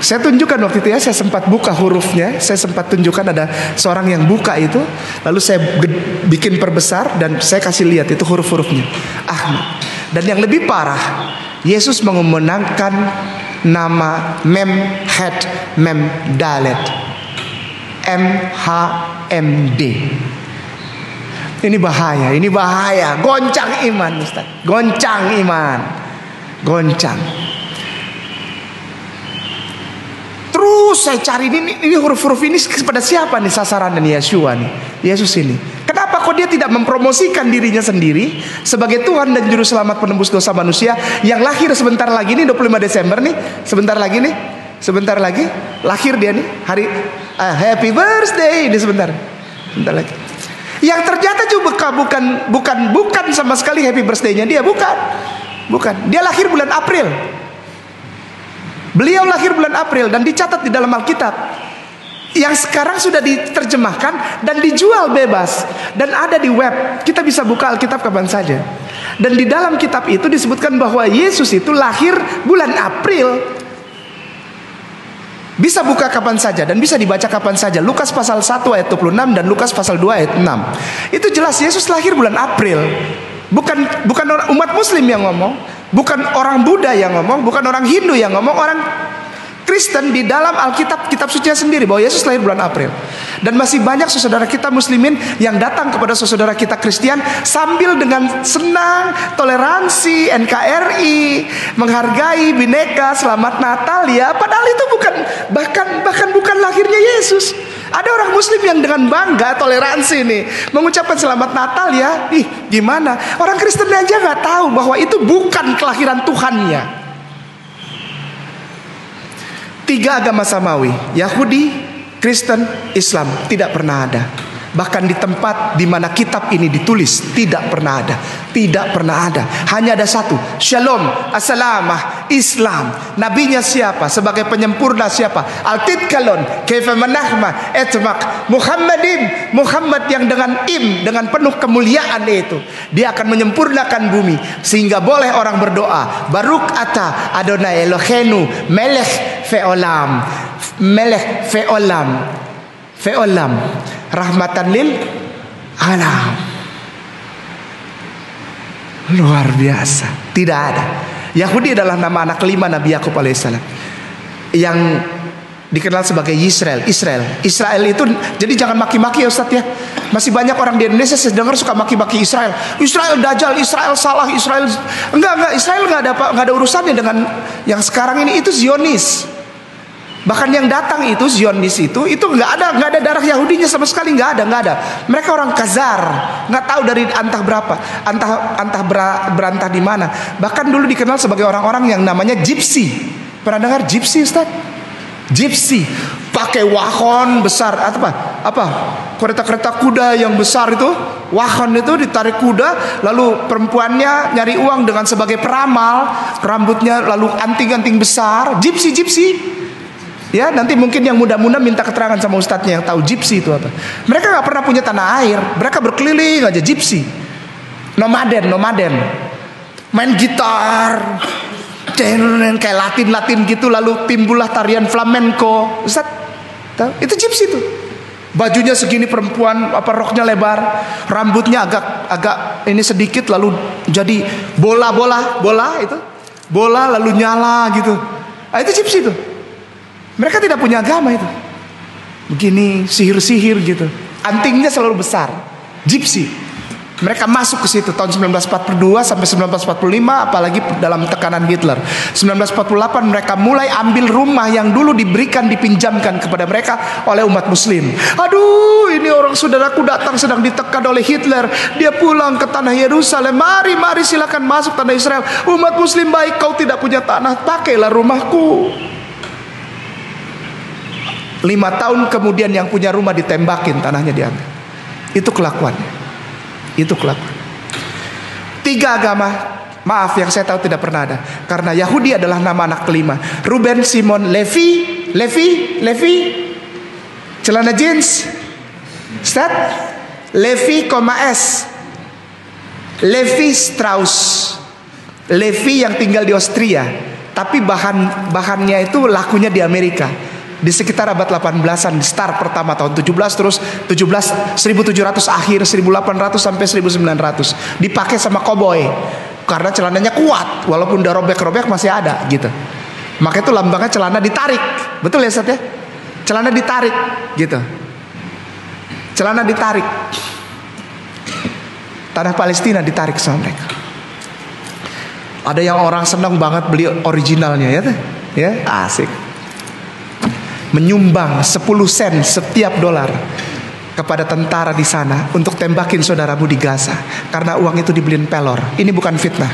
Saya tunjukkan waktu itu ya, saya sempat buka hurufnya. Saya sempat tunjukkan ada seorang yang buka itu, lalu saya bikin perbesar dan saya kasih lihat itu huruf-hurufnya Ahmad. Dan yang lebih parah, Yesus memenangkan nama Mem, Het, Mem, Dalet, MHMD. Ini bahaya, goncang iman, Ustaz. Goncang iman. Terus saya cari ini huruf-huruf ini kepada siapa nih sasaran dan Yeshua nih. Yesus ini. Kenapa kok dia tidak mempromosikan dirinya sendiri sebagai Tuhan dan Juru Selamat penembus dosa manusia yang lahir sebentar lagi nih, 25 Desember nih, sebentar lagi lahir dia nih, hari happy birthday ini sebentar lagi. Yang ternyata juga bukan sama sekali happy birthday-nya dia, bukan. Dia lahir bulan April. Beliau lahir bulan April dan dicatat di dalam Alkitab yang sekarang sudah diterjemahkan dan dijual bebas dan ada di web. Kita bisa buka Alkitab kapan saja. Dan di dalam kitab itu disebutkan bahwa Yesus itu lahir bulan April. Bisa buka kapan saja dan bisa dibaca kapan saja. Lukas pasal 1 ayat 26 dan Lukas pasal 2 ayat 6. Itu jelas Yesus lahir bulan April. Bukan orang umat Muslim yang ngomong, bukan orang Buddha yang ngomong, bukan orang Hindu yang ngomong, orang Kristen di dalam Alkitab, kitab suci sendiri bahwa Yesus lahir bulan April. Dan masih banyak saudara kita muslimin yang datang kepada saudara kita Kristen sambil dengan senang, toleransi, NKRI, menghargai, bineka, selamat Natal ya. Padahal itu bahkan bukan lahirnya Yesus. Ada orang muslim yang dengan bangga, toleransi nih, mengucapkan selamat Natal ya. Gimana? Orang Kristen aja nggak tahu bahwa itu bukan kelahiran Tuhannya. 3 agama samawi, Yahudi, Kristen, Islam, tidak pernah ada. Bahkan di tempat di mana kitab ini ditulis tidak pernah ada. Tidak pernah ada. Hanya ada satu, Shalom, Assalamah, Islam. Nabinya siapa? Sebagai penyempurna siapa? Al-Tidkalon, Kaifa manahma, Etmak, Muhammadin. Muhammad yang dengan penuh kemuliaan itu, dia akan menyempurnakan bumi sehingga boleh orang berdoa, Baruk ata Adonai Elohenu melech fe'olam. Melech fe'olam rahmatan lil alam. Luar biasa. Tidak ada. Yahudi adalah nama anak kelima Nabi Yakub alaihissalam, yang dikenal sebagai Israel. Israel itu, jadi jangan maki-maki ya Ustadz ya. Masih banyak orang di Indonesia saya dengar suka maki-maki Israel. Israel dajjal, Israel salah, Israel enggak, Israel enggak ada urusannya dengan yang sekarang ini. Itu Zionis. Bahkan yang datang itu Zionis itu nggak ada darah Yahudinya sama sekali, nggak ada. Mereka orang Khazar, nggak tahu dari berantah di mana. Bahkan dulu dikenal sebagai orang-orang yang namanya Gypsy. Pernah dengar Gypsy, Ustaz? Gypsy pakai wahon besar apa kereta kuda yang besar itu, wahon itu ditarik kuda, lalu perempuannya nyari uang dengan sebagai peramal, rambutnya lalu anting-anting besar. Gypsy. Ya, nanti mungkin yang muda-muda minta keterangan sama ustadznya yang tahu gypsy itu apa. Mereka nggak pernah punya tanah air, mereka berkeliling aja gypsy. Nomaden, main gitar, kayak Latin gitu, lalu timbullah tarian flamenco. Ustadz, tahu? Itu gypsy tuh. Bajunya segini perempuan, roknya lebar, rambutnya agak ini sedikit, lalu jadi bola itu, bola lalu nyala gitu. Itu gypsy tuh. Mereka tidak punya agama itu. Begini, sihir gitu. Antingnya selalu besar. Gypsy. Mereka masuk ke situ tahun 1942 sampai 1945, apalagi dalam tekanan Hitler. 1948 mereka mulai ambil rumah yang dulu dipinjamkan kepada mereka oleh umat muslim. Aduh, ini orang saudaraku datang sedang ditekan oleh Hitler. Dia pulang ke tanah Yerusalem. Mari silakan masuk tanah Israel. Umat muslim baik, kau tidak punya tanah, pakailah rumahku. 5 tahun kemudian yang punya rumah ditembakin, tanahnya diambil. Itu kelakuannya. 3 agama, maaf yang saya tahu tidak pernah ada. Karena Yahudi adalah nama anak kelima. Ruben, Simon, Levi, celana jeans, Ustaz, Levi, S, Levi Strauss. Levi yang tinggal di Austria, tapi bahannya itu lakunya di Amerika. Di sekitar abad 18-an, start pertama tahun 17, terus 1700 akhir 1800 sampai 1900 dipakai sama koboi karena celananya kuat, walaupun udah robek-robek masih ada gitu. Maka itu lambangnya celana ditarik. Betul ya Ustaz ya? Celana ditarik gitu. Celana ditarik. Tanah Palestina ditarik sama mereka. Ada yang orang senang banget beli originalnya ya, asik. Menyumbang 10 sen setiap dolar kepada tentara di sana untuk tembakin saudaramu di Gaza, karena uang itu dibeliin pelor. Ini bukan fitnah.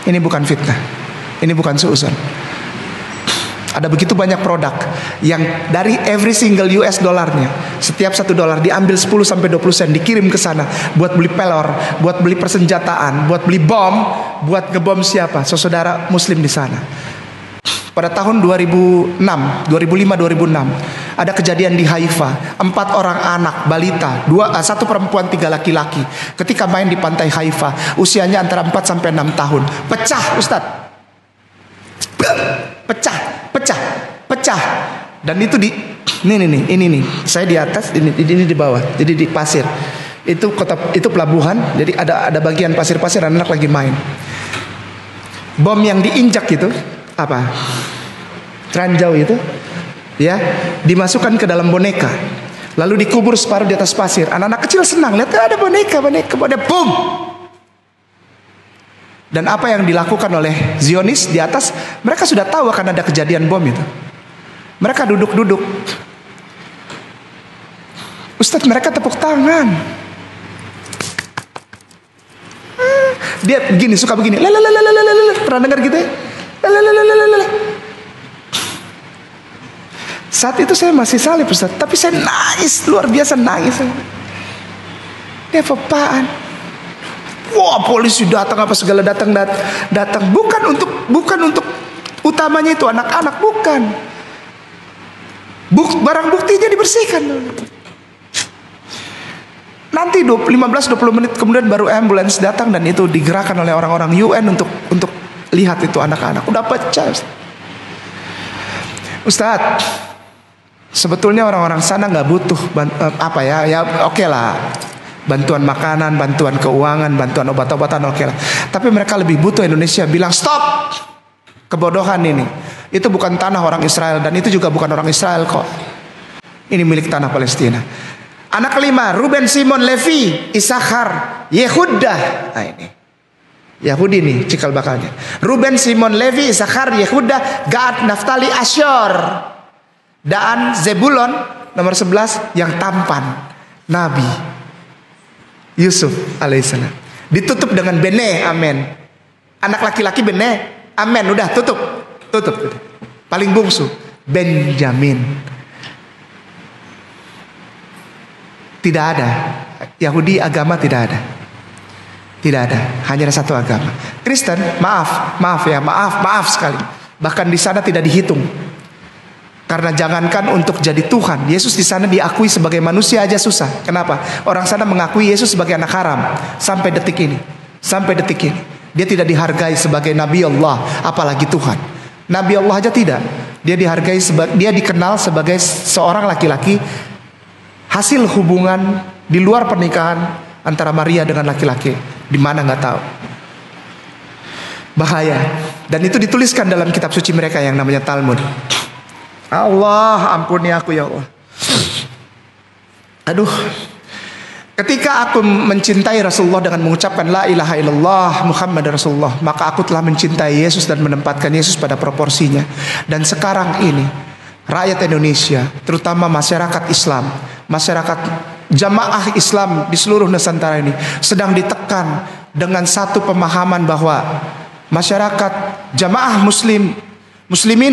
Ini bukan suuzon. Ada begitu banyak produk yang dari every single US dollarnya, setiap $1 diambil 10 sampai 20 sen dikirim ke sana buat beli pelor, buat beli persenjataan, buat beli bom, buat ngebom siapa? Saudara muslim di sana. Pada tahun 2005-2006 ada kejadian di Haifa. 4 orang anak balita, 1 perempuan 3 laki-laki, ketika main di pantai Haifa, usianya antara 4 sampai 6 tahun. Pecah, Ustadz. Pecah. Dan itu ini saya di atas, ini di bawah. Jadi di pasir. Itu pelabuhan. Jadi ada bagian pasir-pasir, anak lagi main. Bom yang diinjak itu ranjau itu ya, dimasukkan ke dalam boneka, Lalu dikubur separuh di atas pasir. Anak-anak kecil senang, lihat ada boneka, ada boom. Dan apa yang dilakukan oleh Zionis di atas, mereka sudah tahu akan ada kejadian bom itu. Mereka duduk-duduk. Ustadz, mereka tepuk tangan. Dia begini, suka begini. Pernah dengar gitu ya? Saat itu saya masih salib, Ustaz, tapi saya nangis, luar biasa nangis. Ini apa-apaan? Wah, polisi datang apa segala datang. Bukan untuk utamanya itu anak-anak, bukan. Barang buktinya dibersihkan. Nanti 15-20 menit kemudian baru ambulans datang dan itu digerakkan oleh orang-orang UN untuk lihat itu anak-anak. Udah pecah, Ustaz. Sebetulnya orang-orang sana nggak butuh oke lah, bantuan makanan, bantuan keuangan, bantuan obat-obatan, oke lah. Tapi mereka lebih butuh Indonesia bilang stop kebodohan ini. Itu bukan tanah orang Israel dan itu juga bukan orang Israel kok. Ini milik tanah Palestina. Anak kelima, Ruben, Simon, Levi, Isakhar, Yehuda. Nah ini Yahudi nih cikal bakalnya. Ruben, Simon, Levi, Isakhar, Yehuda, Gad, Naftali, Asyur, Dan, Zebulon, nomor 11 yang tampan, Nabi Yusuf alaihissalam. Ditutup dengan Bene, amin. Anak laki-laki Bene, amin. Udah tutup. Paling bungsu Benjamin. Tidak ada Yahudi agama, tidak ada. Hanya ada satu agama. Kristen, maaf sekali. Bahkan di sana tidak dihitung. Karena jangankan untuk jadi Tuhan, Yesus di sana diakui sebagai manusia aja susah. Kenapa? Orang sana mengakui Yesus sebagai anak haram sampai detik ini. Dia tidak dihargai sebagai Nabi Allah, apalagi Tuhan. Nabi Allah aja tidak. Dia dikenal sebagai seorang laki-laki hasil hubungan di luar pernikahan antara Maria dengan laki-laki. Di mana nggak tahu. Bahaya. Dan itu dituliskan dalam kitab suci mereka yang namanya Talmud. Allah, ampuni aku ya Allah. Aduh. Ketika aku mencintai Rasulullah dengan mengucapkan la ilaha illallah Muhammad Rasulullah, maka aku telah mencintai Yesus dan menempatkan Yesus pada proporsinya. Dan sekarang ini rakyat Indonesia, terutama masyarakat Islam, masyarakat jamaah Islam di seluruh Nusantara ini sedang ditekan dengan satu pemahaman bahwa masyarakat jamaah muslimin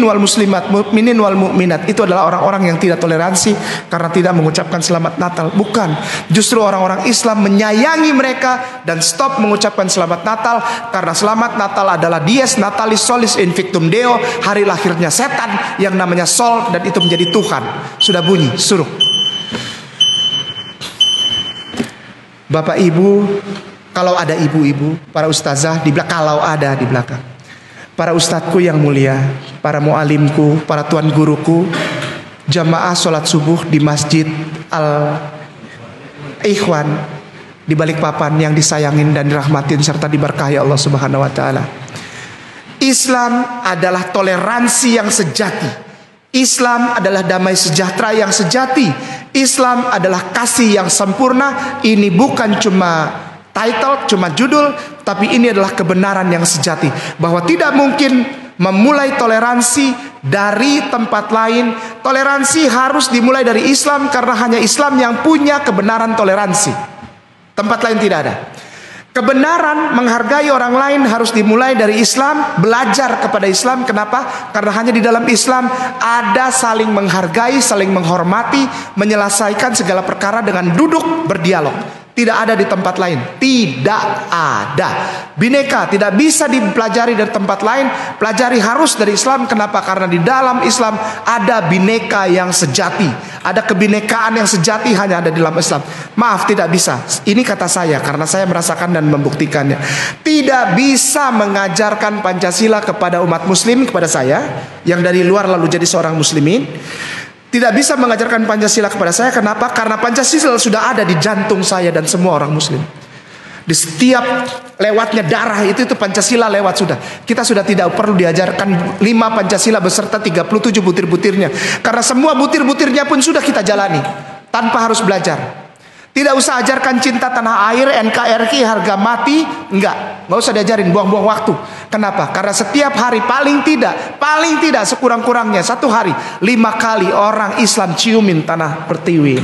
wal muslimat, mukminin wal mukminat itu adalah orang-orang yang tidak toleransi karena tidak mengucapkan selamat Natal. Bukan, justru orang-orang Islam menyayangi mereka dan stop mengucapkan selamat Natal karena selamat Natal adalah dies natalis solis invictum deo, hari lahirnya setan yang namanya Sol, dan itu menjadi Tuhan. Sudah bunyi suruh. Bapak Ibu, kalau ada ibu-ibu, para ustazah di belakang, kalau ada di belakang, para ustadzku yang mulia, para mualimku, para tuan guruku, jamaah sholat subuh di Masjid Al-Ikhwan di Balikpapan yang disayangin dan dirahmatin serta diberkahi Allah Subhanahu wa taala. Islam adalah toleransi yang sejati. Islam adalah damai sejahtera yang sejati. Islam adalah kasih yang sempurna. Ini bukan cuma title, cuma judul, tapi ini adalah kebenaran yang sejati, bahwa tidak mungkin memulai toleransi dari tempat lain. Toleransi harus dimulai dari Islam karena hanya Islam yang punya kebenaran toleransi. Tempat lain tidak ada. Kebenaran menghargai orang lain harus dimulai dari Islam, belajar kepada Islam. Kenapa? Karena hanya di dalam Islam ada saling menghargai, saling menghormati, menyelesaikan segala perkara dengan duduk berdialog. Tidak ada di tempat lain. Tidak ada. Bineka tidak bisa dipelajari dari tempat lain. Pelajari harus dari Islam. Kenapa? Karena di dalam Islam ada bineka yang sejati. Ada kebinekaan yang sejati hanya ada di dalam Islam. Maaf, tidak bisa. Ini kata saya karena saya merasakan dan membuktikannya. Tidak bisa mengajarkan Pancasila kepada umat muslim, kepada saya yang dari luar lalu jadi seorang muslimin. Tidak bisa mengajarkan Pancasila kepada saya. Kenapa? Karena Pancasila sudah ada di jantung saya dan semua orang muslim. Di setiap lewatnya darah itu Pancasila lewat sudah. Kita sudah tidak perlu diajarkan 5 Pancasila beserta 37 butir-butirnya. Karena semua butir-butirnya pun sudah kita jalani. tanpa harus belajar. Tidak usah ajarkan cinta tanah air, NKRI, harga mati, nggak usah diajarin, buang-buang waktu. Kenapa? Karena setiap hari paling tidak sekurang-kurangnya 1 hari 5 kali orang Islam ciumin tanah pertiwi,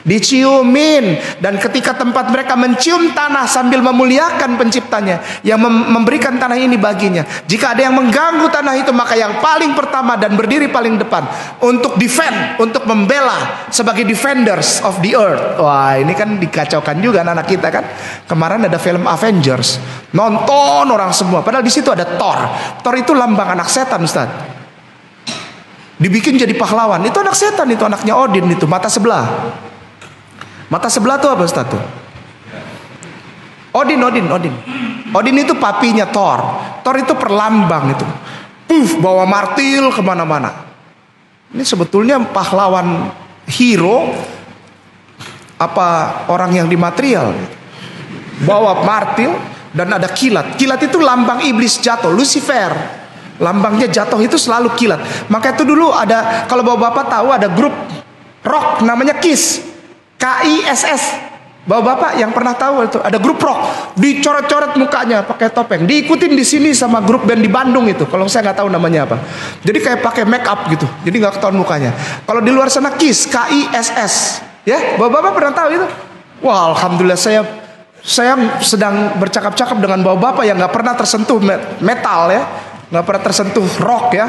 diciumin. Dan ketika tempat mereka mencium tanah sambil memuliakan penciptanya yang memberikan tanah ini baginya, jika ada yang mengganggu tanah itu, maka yang paling pertama dan berdiri paling depan untuk defend, untuk membela sebagai defenders of the earth. Wah, ini kan dikacaukan juga anak kita kan. Kemarin ada film Avengers, nonton orang semua, padahal di situ ada Thor. Thor itu lambang anak setan, Ustaz. Dibikin jadi pahlawan. Itu anak setan, itu anaknya Odin, itu mata sebelah. Mata sebelah tuh apa, Ustaz tuh? Odin itu papinya Thor. Thor itu perlambang itu. Bawa martil kemana-mana. Ini sebetulnya pahlawan, hero, apa orang yang di material, bawa martil dan ada kilat. Kilat itu lambang iblis jatuh, Lucifer. Lambangnya jatuh itu selalu kilat. Maka itu dulu ada, kalau bapak-bapak tahu ada grup rock namanya KISS, KISS. Bapak-bapak yang pernah tahu itu ada grup rock, dicoret-coret mukanya pakai topeng, diikutin di sini sama grup band di Bandung itu. Kalau saya nggak tahu namanya apa. Jadi kayak pakai make up gitu. Jadi nggak ketahuan mukanya. Kalau di luar sana KISS, KISS. Ya, bapak-bapak pernah tahu itu? Wah, alhamdulillah saya sedang bercakap-cakap dengan bapak-bapak yang nggak pernah tersentuh metal ya, nggak pernah tersentuh rock ya,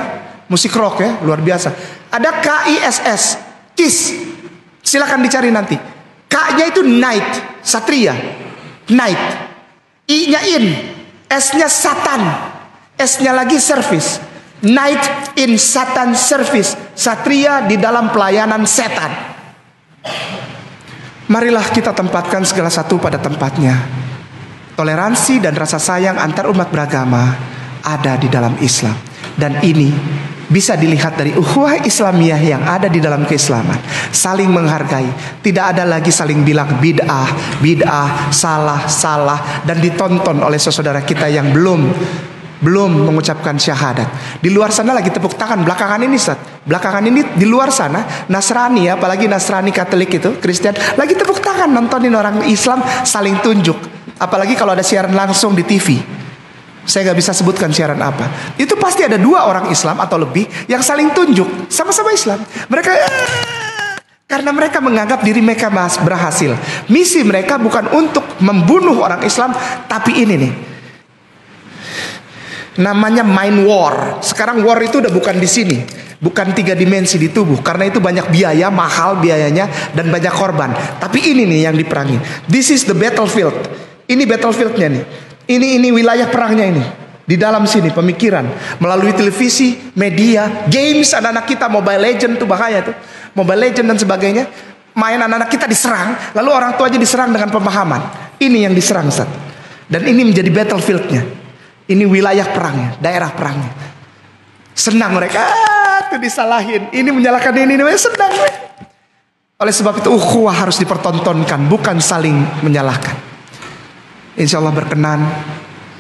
musik rock ya, luar biasa. Ada KISS, KISS, silakan dicari nanti. K-nya itu night, satria, night. I-nya in, S-nya satan, S-nya lagi service. Night in Satan service, satria di dalam pelayanan setan. Marilah kita tempatkan segala satu pada tempatnya. Toleransi dan rasa sayang antar umat beragama ada di dalam Islam. Dan ini bisa dilihat dari ukhuwah Islamiyah yang ada di dalam keislaman. Saling menghargai. Tidak ada lagi saling bilang bid'ah, salah, dan ditonton oleh saudara kita yang belum mengucapkan syahadat. Di luar sana lagi tepuk tangan belakangan ini, Ustaz. Belakangan ini di luar sana Nasrani, apalagi Nasrani Katolik itu, Kristen, lagi tepuk tangan nontonin orang Islam saling tunjuk. Apalagi kalau ada siaran langsung di TV. Saya gak bisa sebutkan siaran apa. Itu pasti ada 2 orang Islam atau lebih yang saling tunjuk, sama-sama Islam. Mereka karena mereka menganggap diri mereka berhasil. Misi mereka bukan untuk membunuh orang Islam, tapi ini nih, namanya mind war. Sekarang war itu udah bukan di sini, bukan 3 dimensi di tubuh, karena itu banyak biaya, mahal biayanya, dan banyak korban. Tapi ini nih yang diperangi. This is the battlefield. Ini battlefieldnya nih. Ini wilayah perangnya ini. Di dalam sini pemikiran, melalui televisi, media, games. Anak-anak kita Mobile Legend tuh bahaya tuh, Mobile Legend dan sebagainya. Main anak-anak kita diserang, lalu orang tuanya diserang dengan pemahaman. Ini yang diserang, Ustaz. Dan ini menjadi battlefieldnya. Ini wilayah perangnya, daerah perangnya. Senang mereka, tuh disalahin. Ini menyalahkan ini senang mereka. Oleh sebab itu ukhuwah harus dipertontonkan, bukan saling menyalahkan. Insya Allah berkenan,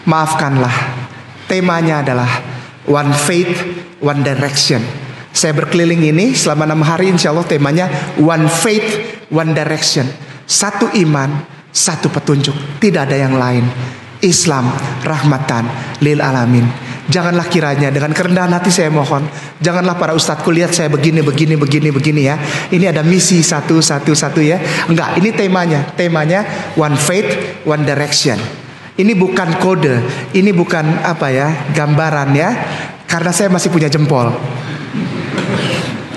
maafkanlah. Temanya adalah One Faith, One Direction. Saya berkeliling ini selama 6 hari, insya Allah temanya One Faith, One Direction. 1 iman, 1 petunjuk, tidak ada yang lain. Islam rahmatan lil alamin. Janganlah kiranya, dengan kerendahan hati saya mohon, janganlah para ustadzku lihat saya begini ya. Ini ada misi satu ya. Enggak, ini temanya One Faith, One Direction. Ini bukan kode, ini bukan gambaran ya. Karena saya masih punya jempol.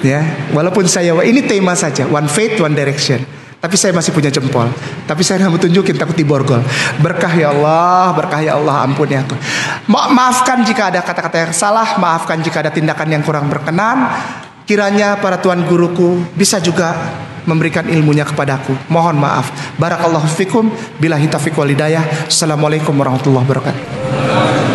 Ya, walaupun ini tema saja, One Faith, One Direction. Tapi saya masih punya jempol. Tapi saya nggak mau tunjukin, takut diborgol. Berkah ya Allah, ampun ya. Maafkan jika ada kata-kata yang salah, maafkan jika ada tindakan yang kurang berkenan. Kiranya para tuan guruku bisa juga memberikan ilmunya kepadaku. Mohon maaf. Barakallahu fikum, billahi taufiq wal hidayah. Assalamualaikum warahmatullahi wabarakatuh.